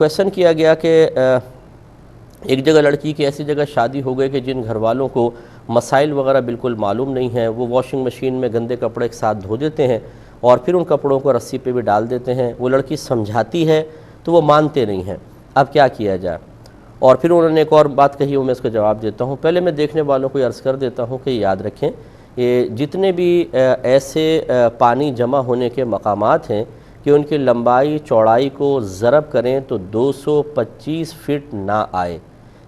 Question किया गया कि एक जगह लड़की की ऐसी जगह शादी हो गई कि जिन घर वालों को मसाइल वगैरह बिल्कुल मालूम नहीं है, वो वॉशिंग मशीन में गंदे कपड़े एक साथ धो देते हैं और फिर उन कपड़ों को रस्सी पे भी डाल देते हैं। वो लड़की समझाती है तो वो मानते नहीं हैं। अब क्या किया जाए? और फिर उन्होंने एक और बात कही, वो मैं इसका जवाब देता हूँ। पहले मैं देखने वालों को अर्ज़ कर देता हूँ कि याद रखें, ये जितने भी ऐसे पानी जमा होने के मकामात हैं कि उनकी लंबाई चौड़ाई को ज़रब करें तो 225 फीट ना आए,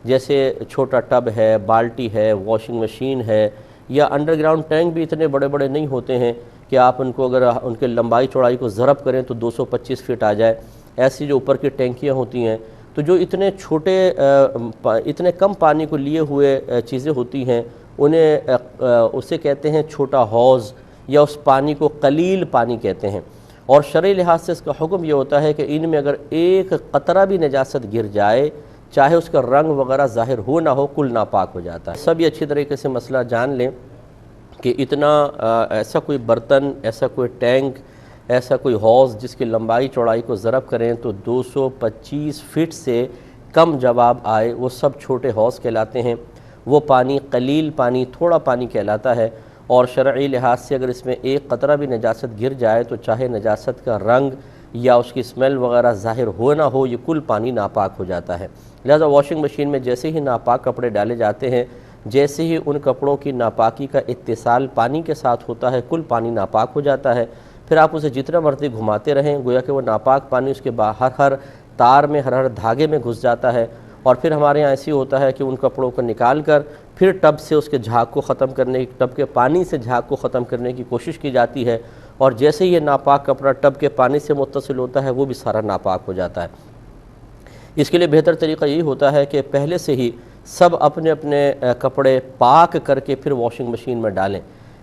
जैसे छोटा टब है, बाल्टी है, वॉशिंग मशीन है, या अंडरग्राउंड टैंक भी इतने बड़े बड़े नहीं होते हैं कि आप उनको अगर उनके लंबाई चौड़ाई को ज़रब करें तो 225 फीट आ जाए। ऐसी जो ऊपर की टैंकियाँ होती हैं, तो जो इतने छोटे इतने कम पानी को लिए हुए चीज़ें होती हैं, उन्हें उसे कहते हैं छोटा हौज़, या उस पानी को कलील पानी कहते हैं। और शरई लिहाज से इसका हुक्म ये होता है कि इनमें अगर एक कतरा भी नजासत गिर जाए, चाहे उसका रंग वगैरह ज़ाहिर हो ना हो, कुल नापाक हो जाता है। सब ये अच्छी तरीके से मसला जान लें कि इतना ऐसा कोई बर्तन, ऐसा कोई टैंक, ऐसा कोई हौज़ जिसकी लंबाई चौड़ाई को ज़रब करें तो 225 फीट से कम जवाब आए, वो सब छोटे हौज़ कहलाते हैं। वो पानी कलील पानी, थोड़ा पानी कहलाता है। और शरई लिहाज से अगर इसमें एक कतरा भी नजासत गिर जाए तो चाहे नजासत का रंग या उसकी स्मेल वगैरह ज़ाहिर हो ना हो, ये कुल पानी नापाक हो जाता है। लिहाजा वॉशिंग मशीन में जैसे ही नापाक कपड़े डाले जाते हैं, जैसे ही उन कपड़ों की नापाकी का इत्तिसाल पानी के साथ होता है, कुल पानी नापाक हो जाता है। फिर आप उसे जितना मर्जी घुमाते रहें, गोया कि वो नापाक पानी उसके बाहर हर तार में, हर धागे में घुस जाता है। और फिर हमारे यहाँ ऐसी होता है कि उन कपड़ों को निकाल कर फिर टब से उसके झाग को ख़त्म करने, टब के पानी से झाग को ख़त्म करने की कोशिश की जाती है। और जैसे ही ये नापाक कपड़ा टब के पानी से मुत्तसिल होता है, वो भी सारा नापाक हो जाता है। इसके लिए बेहतर तरीक़ा यही होता है कि पहले से ही सब अपने अपने कपड़े पाक करके फिर वॉशिंग मशीन में डालें।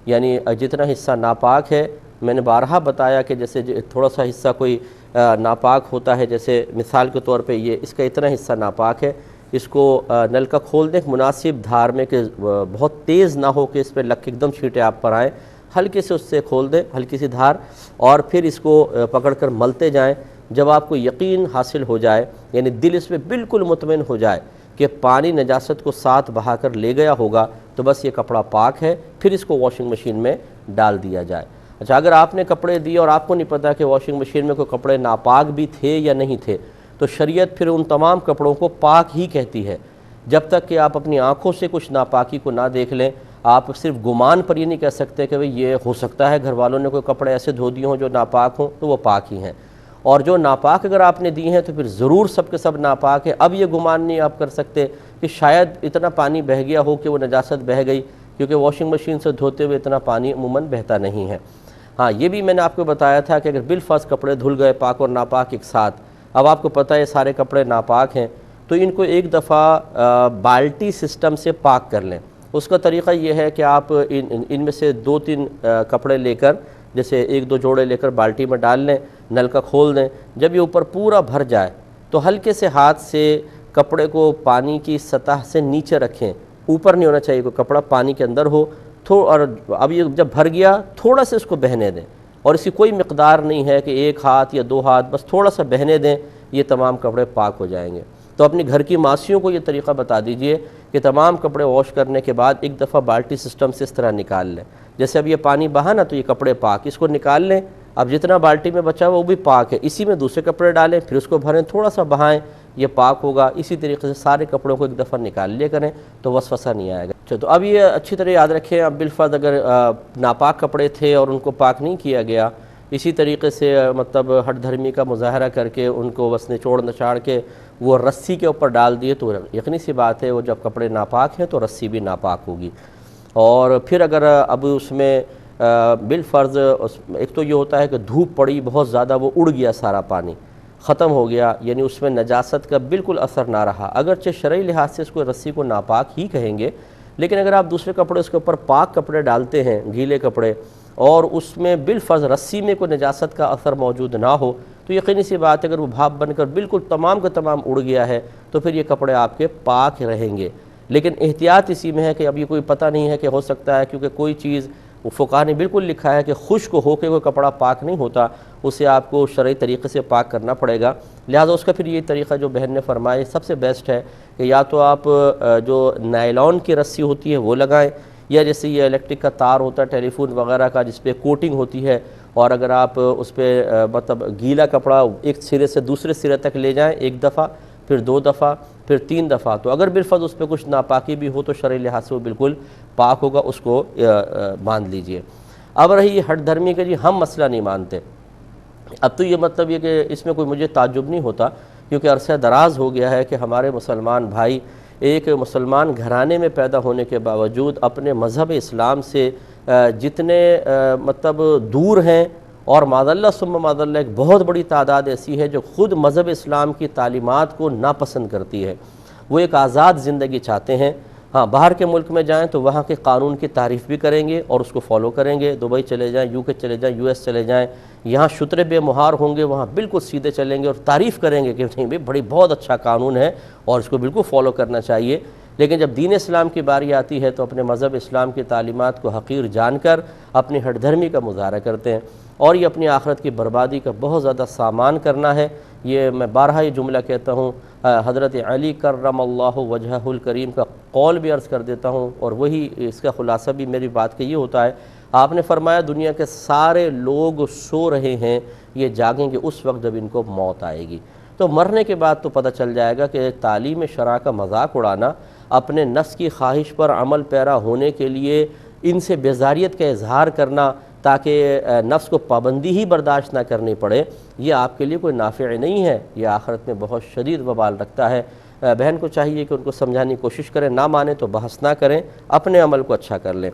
यानी जितना हिस्सा नापाक है, मैंने बारहा बताया कि जैसे थोड़ा सा हिस्सा कोई नापाक होता है, जैसे मिसाल के तौर पे ये इसका इतना हिस्सा नापाक है, इसको नल का खोल दें मुनासिब धार में कि बहुत तेज़ ना हो कि इस पर लग के एकदम छींटे आप पर आएँ, हल्के से उससे खोल दें, हल्की सी धार, और फिर इसको पकड़ कर मलते जाएँ। जब आपको यकीन हासिल हो जाए, यानी दिल इसमें बिल्कुल मुतमईन हो जाए कि पानी नजासत को साथ बहा कर ले गया होगा, तो बस ये कपड़ा पाक है, फिर इसको वॉशिंग मशीन में डाल दिया जाए। अच्छा, अगर आपने कपड़े दिए और आपको नहीं पता कि वॉशिंग मशीन में कोई कपड़े नापाक भी थे या नहीं थे, तो शरीयत फिर उन तमाम कपड़ों को पाक ही कहती है। जब तक कि आप अपनी आंखों से कुछ नापाकी को ना देख लें, आप सिर्फ गुमान पर ये नहीं कह सकते कि भाई ये हो सकता है घर वालों ने कोई कपड़े ऐसे धो दिए हों जो नापाक हों, तो वो पाक ही हैं। और जो नापाक अगर आपने दिए हैं तो फिर ज़रूर सब के सब नापाक हैं। अब ये गुमान नहीं आप कर सकते कि शायद इतना पानी बह गया हो कि वो नजासत बह गई, क्योंकि वॉशिंग मशीन से धोते हुए इतना पानी अमूमन बहता नहीं है। हाँ, ये भी मैंने आपको बताया था कि अगर बिलफर्ज कपड़े धुल गए पाक और नापाक एक साथ, अब आपको पता है सारे कपड़े नापाक हैं, तो इनको एक दफ़ा बाल्टी सिस्टम से पाक कर लें। उसका तरीक़ा ये है कि आप इनमें से 2-3 कपड़े लेकर, जैसे 1-2 जोड़े लेकर बाल्टी में डाल लें, नल का खोल दें। जब ये ऊपर पूरा भर जाए तो हल्के से हाथ से कपड़े को पानी की सतह से नीचे रखें, ऊपर नहीं होना चाहिए, कोई कपड़ा पानी के अंदर हो। और अब ये जब भर गया, थोड़ा सा इसको बहने दें, और इसकी कोई मिक़दार नहीं है कि 1 हाथ या 2 हाथ, बस थोड़ा सा बहने दें, ये तमाम कपड़े पाक हो जाएंगे। तो अपनी घर की मासियों को ये तरीक़ा बता दीजिए कि तमाम कपड़े वॉश करने के बाद एक दफ़ा बाल्टी सिस्टम से इस तरह निकाल लें। जैसे अब ये पानी बहा ना, तो ये कपड़े पाक, इसको निकाल लें। अब जितना बाल्टी में बचा वो भी पाक है, इसी में दूसरे कपड़े डालें, फिर उसको भरें, थोड़ा सा बहाएं, ये पाक होगा। इसी तरीके से सारे कपड़ों को एक दफ़ा निकाल लिया करें तो वसवसा नहीं आएगा। तो अब ये अच्छी तरह याद रखें, अब बिलफर्ज अगर नापाक कपड़े थे और उनको पाक नहीं किया गया, इसी तरीके से मतलब हठ धर्मी का मुजाहरा करके उनको बस निचोड़ नचाड़ के वो रस्सी के ऊपर डाल दिए, तो यकीनी सी बात है वो जब कपड़े नापाक हैं तो रस्सी भी नापाक होगी। और फिर अगर अब उसमें बिलफर्ज एक तो ये होता है कि धूप पड़ी बहुत ज़्यादा, वो उड़ गया, सारा पानी ख़त्म हो गया, यानी उसमें नजासत का बिल्कुल असर ना रहा। अगरचे शरई लिहाज से इसको रस्सी को नापाक ही कहेंगे, लेकिन अगर आप दूसरे कपड़े उसके ऊपर पाक कपड़े डालते हैं, गीले कपड़े, और उसमें बिलफर्ज रस्सी में कोई नजासत का असर मौजूद ना हो, तो यकीनी सी बात है अगर वो भाप बनकर बिल्कुल तमाम का तमाम उड़ गया है तो फिर ये कपड़े आपके पाक रहेंगे। लेकिन एहतियात इसी में है कि अब ये कोई पता नहीं है कि हो सकता है, क्योंकि कोई चीज़ फुक़हा ने बिल्कुल लिखा है कि खुश्क हो के कोई कपड़ा पाक नहीं होता, اسے آپ کو شرعی طریقے سے پاک کرنا پڑے گا۔ لہٰذا اس کا پھر یہ طریقہ جو بہن نے فرمائے سب سے بیسٹ ہے کہ یا تو آپ جو نائلون کی رسی ہوتی ہے وہ لگائیں، یا جیسے یہ الیکٹرک کا تار ہوتا ہے ٹیلی فون وغیرہ کا جس پہ کوٹنگ ہوتی ہے، اور اگر آپ اس پہ مطلب گیلا کپڑا ایک سرے سے دوسرے سرے تک لے جائیں، ایک دفعہ، پھر 2 دفعہ، پھر 3 دفعہ، تو اگر بالفرض اس پہ کچھ ناپاکی بھی ہو تو شرعی لحاظ سے وہ بالکل پاک ہوگا، اس کو باندھ لیجئے۔ اب رہی یہ ہٹ دھرمی کا، جی ہم مسئلہ نہیں مانتے، اب تو یہ مطلب یہ کہ اس میں کوئی مجھے تعجب نہیں ہوتا، کیونکہ عرصہ دراز ہو گیا ہے کہ ہمارے مسلمان بھائی ایک مسلمان گھرانے میں پیدا ہونے کے باوجود اپنے مذہب اسلام سے جتنے مطلب دور ہیں، اور معاذ ثم معاذ اللہ ایک بہت بڑی تعداد ایسی ہے جو خود مذہب اسلام کی تعلیمات کو ناپسند کرتی ہے، وہ ایک آزاد زندگی چاہتے ہیں۔ ہاں باہر کے ملک میں جائیں تو وہاں کے قانون کی تعریف بھی کریں گے اور اس کو فالو کریں گے، دبئی چلے جائیں، UK چلے جائیں، US چلے جائیں، یہاں شترے بے مہار ہوں گے، وہاں بالکل سیدھے چلیں گے اور تعریف کریں گے کہ نہیں بھئی بہت اچھا قانون ہے اور اس کو بالکل فالو کرنا چاہیے۔ لیکن جب دین اسلام کی باری آتی ہے تو اپنے مذہب اسلام کی تعلیمات کو حقیر جان کر اپنی ہٹ دھرمی کا مظاہرہ کرتے ہیں، اور یہ اپنی آخرت کی بربادی کا بہت زیادہ سامان کرنا ہے۔ یہ میں بارہا یہ جملہ کہتا ہوں، حضرت علی کرم اللہ وجہہ الکریم کا قول بھی عرض کر دیتا ہوں، اور وہی اس کا خلاصہ بھی میری بات کا یہ ہوتا ہے، آپ نے فرمایا دنیا کے سارے لوگ سو رہے ہیں، یہ جاگیں گے اس وقت جب ان کو موت آئے گی۔ تو مرنے کے بعد تو پتہ چل جائے گا کہ تعلیم شرع کا مذاق اڑانا، اپنے نفس کی خواہش پر عمل پیرا ہونے کے لیے ان سے بیزاریت کا اظہار کرنا تاکہ نفس کو پابندی ہی برداشت نہ کرنی پڑے، یہ آپ کے لیے کوئی نافع نہیں ہے، یہ آخرت میں بہت شدید وبال رکھتا ہے۔ بہن کو چاہیے کہ ان کو سمجھانے کی کوشش کریں، نہ مانے تو بحث نہ کریں، اپنے عمل کو اچھا کر لیں۔